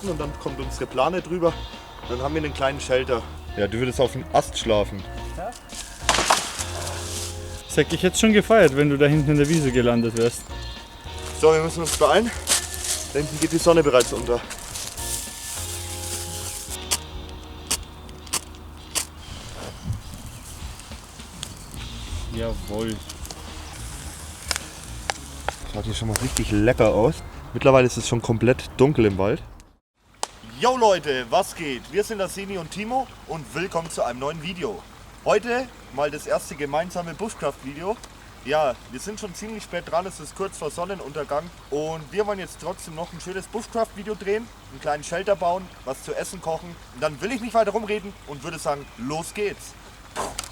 und dann kommt unsere Plane drüber. Dann haben wir einen kleinen Shelter. Ja, du würdest auf dem Ast schlafen. Ja? Das hätte ich jetzt schon gefeiert, wenn du da hinten in der Wiese gelandet wärst. So, wir müssen uns beeilen. Da hinten geht die Sonne bereits unter. Jawohl. Schaut hier schon mal richtig lecker aus. Mittlerweile ist es schon komplett dunkel im Wald. Yo Leute, was geht? Wir sind Arseni und Timo und willkommen zu einem neuen Video. Heute mal das erste gemeinsame Bushcraft-Video. Ja, wir sind schon ziemlich spät dran, es ist kurz vor Sonnenuntergang und wir wollen jetzt trotzdem noch ein schönes Bushcraft-Video drehen, einen kleinen Shelter bauen, was zu essen kochen. Und dann will ich nicht weiter rumreden und würde sagen, los geht's.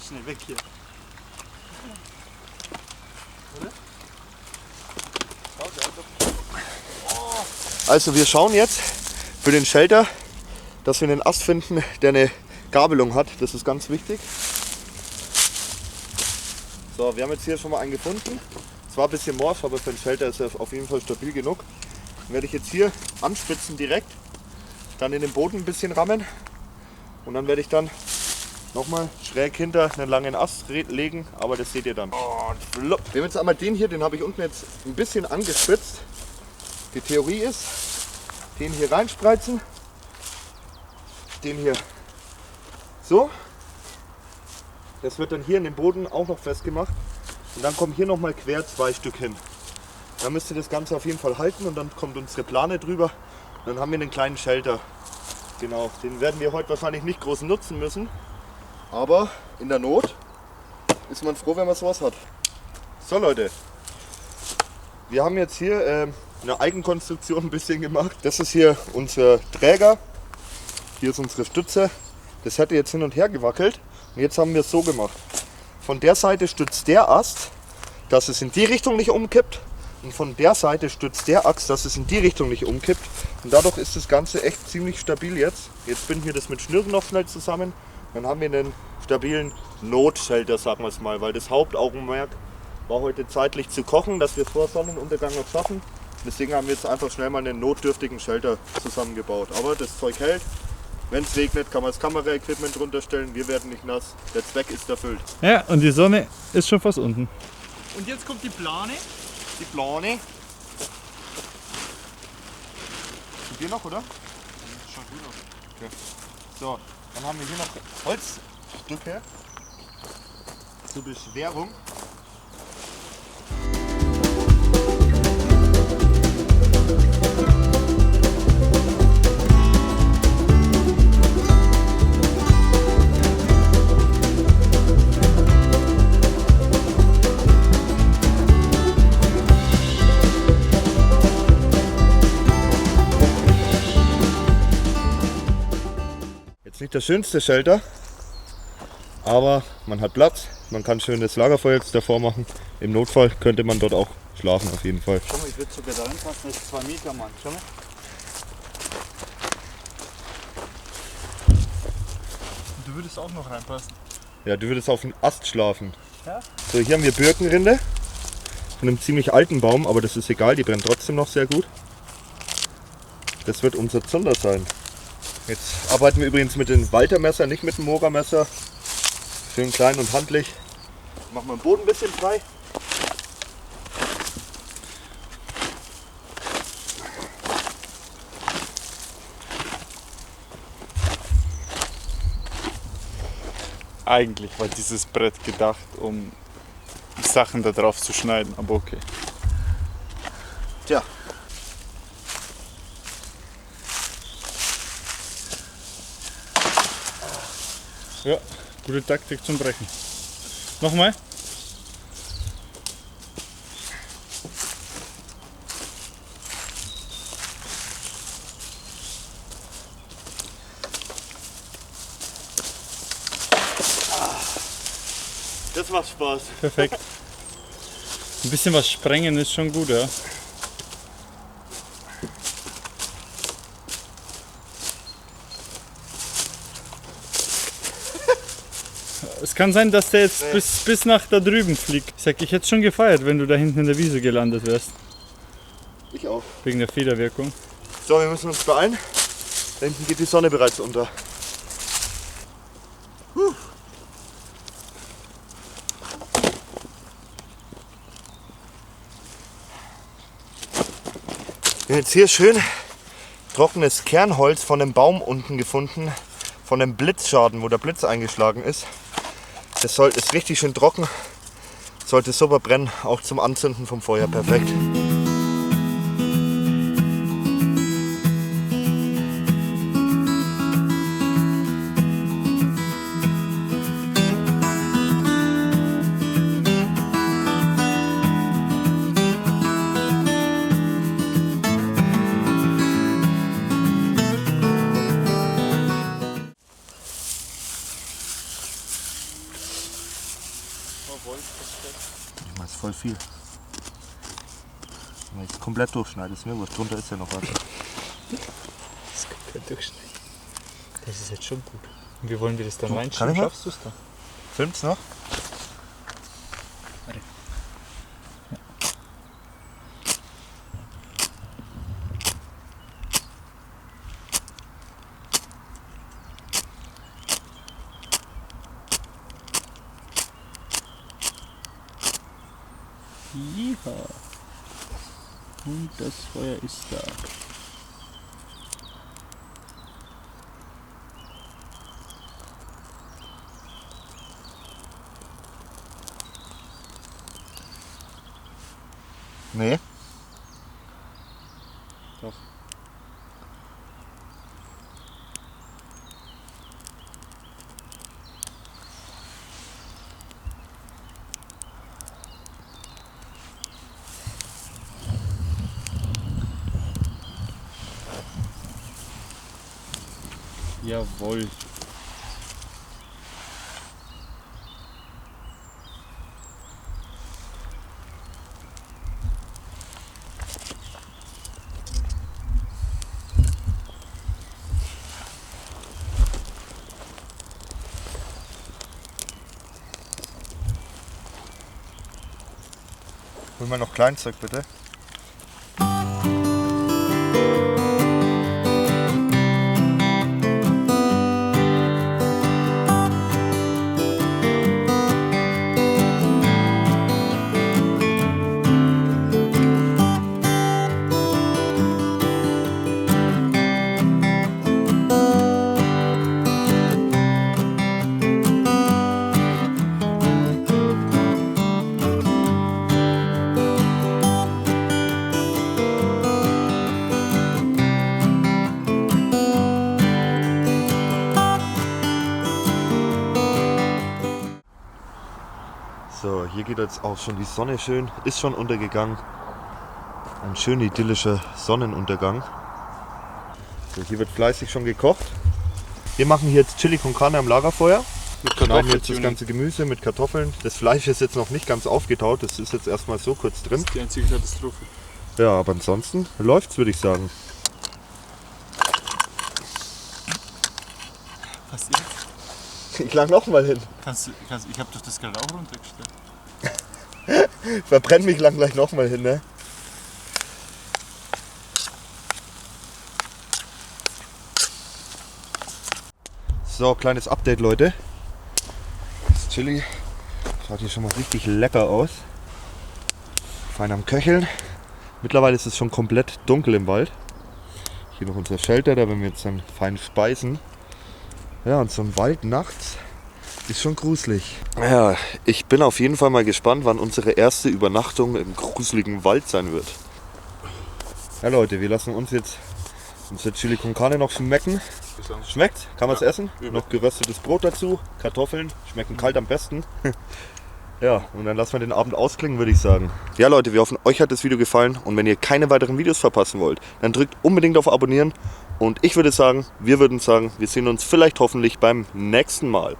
Schnell weg hier. Also wir schauen jetzt für den Shelter, dass wir einen Ast finden, der eine Gabelung hat. Das ist ganz wichtig. So, wir haben jetzt hier schon mal einen gefunden. Zwar ein bisschen morsch, aber für den Shelter ist er auf jeden Fall stabil genug. Den werde ich jetzt hier anspitzen direkt, dann in den Boden ein bisschen rammen und dann werde ich dann nochmal schräg hinter einen langen Ast legen, aber das seht ihr dann. Wir haben jetzt einmal den hier, den habe ich unten jetzt ein bisschen angespitzt. Die Theorie ist, den hier reinspreizen, den hier so. Das wird dann hier in den Boden auch noch festgemacht und dann kommen hier nochmal quer 2 Stück hin. Dann müsst ihr das Ganze auf jeden Fall halten und dann kommt unsere Plane drüber. Und dann haben wir einen kleinen Shelter. Genau, den werden wir heute wahrscheinlich nicht groß nutzen müssen, aber in der Not ist man froh, wenn man sowas hat. So Leute, wir haben jetzt hier eine Eigenkonstruktion ein bisschen gemacht. Das ist hier unser Träger, hier ist unsere Stütze. Das hätte jetzt hin und her gewackelt und jetzt haben wir es so gemacht. Von der Seite stützt der Ast, dass es in die Richtung nicht umkippt und von der Seite stützt der Ast, dass es in die Richtung nicht umkippt und dadurch ist das Ganze echt ziemlich stabil jetzt. Jetzt binden wir das mit Schnüren noch schnell zusammen, dann haben wir einen stabilen Notshelter, sagen wir es mal, weil das Hauptaugenmerk war heute zeitlich zu kochen, dass wir vor Sonnenuntergang noch schaffen. Deswegen haben wir jetzt einfach schnell mal einen notdürftigen Shelter zusammengebaut. Aber das Zeug hält. Wenn es regnet, kann man das Kameraequipment drunter stellen. Wir werden nicht nass. Der Zweck ist erfüllt. Ja, und die Sonne ist schon fast unten. Und jetzt kommt die Plane. Die Plane. Sind wir noch, oder? Schaut gut aus. Okay. So, dann haben wir hier noch Holzstücke zur Beschwerung. Jetzt nicht der schönste Shelter, aber man hat Platz, man kann schön das Lagerfeuer jetzt davor machen. Im Notfall könnte man dort auch schlafen auf jeden Fall. Schau mal, ich würde sogar da reinpassen, das ist 2 Meter, Mann. Schau mal. Du würdest auch noch reinpassen. Ja, du würdest auf dem Ast schlafen. Ja? So, hier haben wir Birkenrinde von einem ziemlich alten Baum, aber das ist egal, die brennt trotzdem noch sehr gut. Das wird unser Zunder sein. Jetzt arbeiten wir übrigens mit dem Waltermesser, nicht mit dem Mora-Messer. Schön klein und handlich. Machen wir den Boden ein bisschen frei. Eigentlich war dieses Brett gedacht, um Sachen da drauf zu schneiden, aber okay. Tja. Ja, gute Taktik zum Brechen. Nochmal? Das macht Spaß. Perfekt. Ein bisschen was sprengen ist schon gut, ja. Es kann sein, dass der jetzt bis nach da drüben fliegt. Das hätte ich jetzt schon gefeiert, wenn du da hinten in der Wiese gelandet wärst. Ich auch. Wegen der Federwirkung. So, wir müssen uns beeilen. Da hinten geht die Sonne bereits unter. Wir haben jetzt hier schön trockenes Kernholz von einem Baum unten gefunden, von einem Blitzschaden, wo der Blitz eingeschlagen ist. Das ist richtig schön trocken, sollte super brennen, auch zum Anzünden vom Feuer perfekt. Das ist voll viel. Wenn ich es komplett durchschneide, ist mir wurscht. Drunter ist ja noch was. Das komplett durchschneiden. Das ist jetzt schon gut. Und wie wollen wir das dann Kann reinschieben? ich mal? Schaffst du es da? Filmt's noch? Warte. Ja. Und das Feuer ist da. Nee. Doch. Jawohl. Hol mal noch Kleinzeug bitte. So, hier geht jetzt auch schon die Sonne schön, ist schon untergegangen. Ein schön idyllischer Sonnenuntergang. So, hier wird fleißig schon gekocht. Wir machen hier jetzt Chili con Carne am Lagerfeuer. Mit Wir schneiden jetzt das ganze Gemüse mit Kartoffeln. Das Fleisch ist jetzt noch nicht ganz aufgetaut, das ist jetzt erstmal so kurz drin. Das ist die einzige Katastrophe. Ja, aber ansonsten läuft's, würde ich sagen. Was jetzt? Ich lang noch mal hin. Ich habe doch das gerade auch runtergestellt. Verbrenn mich lang gleich noch mal hin, ne? So, kleines Update, Leute. Das Chili schaut hier schon mal richtig lecker aus. Fein am Köcheln. Mittlerweile ist es schon komplett dunkel im Wald. Hier noch unser Shelter, da werden wir jetzt dann fein speisen. Ja, und so ein Wald nachts ist schon gruselig. Ja, ich bin auf jeden Fall mal gespannt, wann unsere erste Übernachtung im gruseligen Wald sein wird. Ja Leute, wir lassen uns jetzt unser Chili con Carne noch schmecken. Schmeckt? Kann man es essen? übel. Noch geröstetes Brot dazu, Kartoffeln, schmecken kalt am besten. Ja, und dann lassen wir den Abend ausklingen, würde ich sagen. Ja Leute, wir hoffen, euch hat das Video gefallen und wenn ihr keine weiteren Videos verpassen wollt, dann drückt unbedingt auf Abonnieren und ich würde sagen, wir würden sagen, wir sehen uns vielleicht hoffentlich beim nächsten Mal.